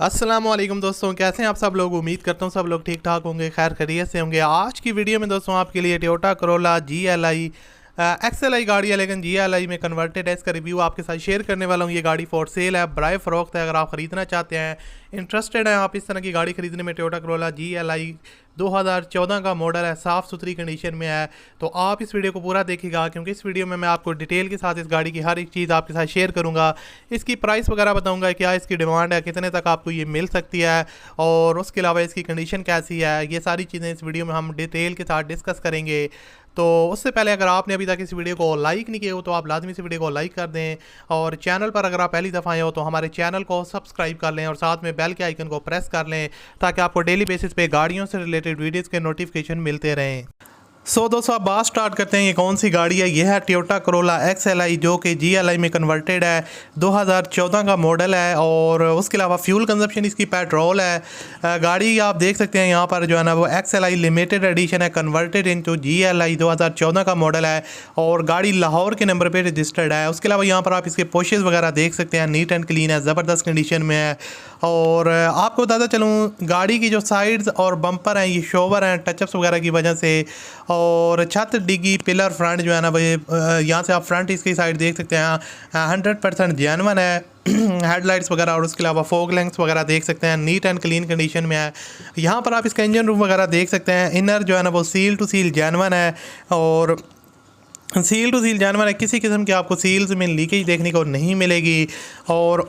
अस्सलामुअलैकुम दोस्तों, कैसे हैं आप सब लोग। उम्मीद करता हूँ सब लोग ठीक ठाक होंगे, खैर खैरियत से होंगे। आज की वीडियो में दोस्तों आपके लिए टोयोटा करोला GLI XLI गाड़ी है, लेकिन GLI में कन्वर्टेड है। इसका रिव्यू आपके साथ शेयर करने वाला हूँ। ये गाड़ी फॉर सेल है, बराए फ़रोख्त है। अगर आप ख़रीदना चाहते हैं, इंटरेस्टेड हैं आप इस तरह की गाड़ी खरीदने में, टोयोटा करोला GLI 2014 का मॉडल है, साफ़ सुथरी कंडीशन में है, तो आप इस वीडियो को पूरा देखिएगा, क्योंकि इस वीडियो में मैं आपको डिटेल के साथ इस गाड़ी की हर एक चीज़ आपके साथ शेयर करूंगा। इसकी प्राइस वगैरह बताऊंगा, क्या इसकी डिमांड है, कितने तक आपको ये मिल सकती है, और उसके अलावा इसकी कंडीशन कैसी है। ये सारी चीज़ें इस वीडियो में हम डिटेल के साथ डिस्कस करेंगे। तो उससे पहले अगर आपने अभी तक इस वीडियो को लाइक नहीं किया हो तो आप लाजमी से वीडियो को लाइक कर दें, और चैनल पर अगर आप पहली दफ़ा आए हो तो हमारे चैनल को सब्सक्राइब कर लें और साथ में बेल के आइकन को प्रेस कर लें, ताकि आपको डेली बेसिस पे गाड़ियों से रिलेटेड वीडियोज़ के नोटिफिकेशन मिलते रहें। दोस्तों आप बात स्टार्ट करते हैं। ये कौन सी गाड़ी है? ये है टोयोटा करोला XLI, जो कि GLI में कन्वर्टेड है, 2014 का मॉडल है, और उसके अलावा फ्यूल कंजप्शन इसकी पेट्रोल है। गाड़ी आप देख सकते हैं यहाँ पर जो है ना, वो XLI लिमिटेड एडिशन है, कन्वर्टेड इनटू GLI 2014 का मॉडल है, और गाड़ी लाहौर के नंबर पर रजिस्टर्ड है। उसके अलावा यहाँ पर आप इसके पोशेस वगैरह देख सकते हैं, नीट एंड क्लीन है, ज़बरदस्त कंडीशन में है। और आपको बताता चलूँ, गाड़ी की जो साइड्स और बम्पर हैं ये शोवर हैं टचअप्स वगैरह की वजह से, और छत डिगी पिलर फ्रंट जो है ना भाई, यहाँ से आप फ्रंट इसकी साइड देख सकते हैं, 100% जेन्युइन है। हेडलाइट्स वगैरह और उसके अलावा फॉग लैंप्स वगैरह देख सकते हैं, नीट एंड क्लीन कंडीशन में है। यहाँ पर आप इसका इंजन रूम वगैरह देख सकते हैं, इनर जो है ना वो सील टू सील जेन्युइन है, और सील टू सील जानवर है, किसी किस्म के आपको सील्स में लीकेज देखने को नहीं मिलेगी। और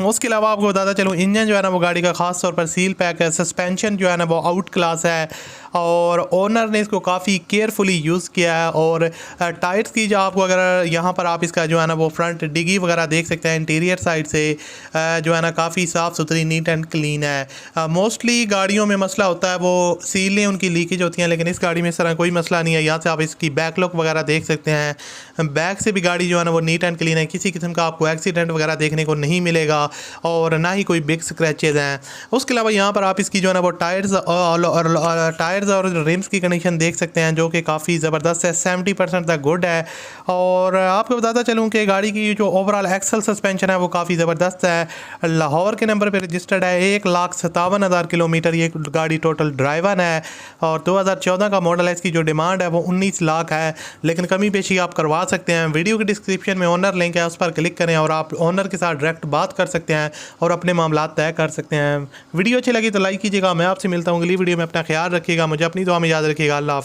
उसके अलावा आपको बताता चलूँ, इंजन जो है ना वो गाड़ी का ख़ास तौर पर सील पैक है, सस्पेंशन जो है ना वो आउट क्लास है, और ओनर ने इसको काफ़ी केयरफुली यूज़ किया है। और टायर्स की जो आपको अगर यहाँ पर आप इसका जो है ना वो फ्रंट डिगी वगैरह देख सकते हैं, इंटीरियर साइड से जो है ना काफ़ी साफ़ सुथरी नीट एंड क्लीन है। मोस्टली गाड़ियों में मसला होता है वो सीलें उनकी लीकेज होती हैं, लेकिन इस गाड़ी में इस तरह कोई मसला नहीं है। यहाँ से आप इसकी बैक लुक वगैरह देख सकते हैं, बैक से भी गाड़ी जो है ना वो नीट एंड क्लीन है, किसी किस्म का आपको एक्सीडेंट वगैरह देखने को नहीं मिलेगा, और ना ही कोई बिग स्क्रैचेज हैं। उसके अलावा यहाँ पर आप इसकी जो है ना वो टायर्स और रिम्स की कंडीशन देख सकते हैं, जो कि काफ़ी ज़बरदस्त है, 70% तक गुड है। और आपको बताता चलूँ कि गाड़ी की जो ओवरऑल एक्सल सस्पेंशन है वो काफ़ी ज़बरदस्त है, लाहौर के नंबर पर रजिस्टर्ड है, 1,57,000 किलोमीटर ये गाड़ी टोटल ड्राइवन है, और 2014 का मॉडल है। इसकी जो डिमांड है वो 19 लाख है, लेकिन कमी पेशी आप करवा सकते हैं। वीडियो के डिस्क्रिप्शन में ओनर लिंक है, उस पर क्लिक करें और आप ओनर के साथ डायरेक्ट बात कर सकते हैं और अपने मामला तय कर सकते हैं। वीडियो अच्छी लगी तो लाइक कीजिएगा। मैं आपसे मिलता हूँ अगली वीडियो में। अपना ख्याल रखिएगा, मुझे अपनी दुआ में याद रखिएगा। अल्लाह हाफ़िज़।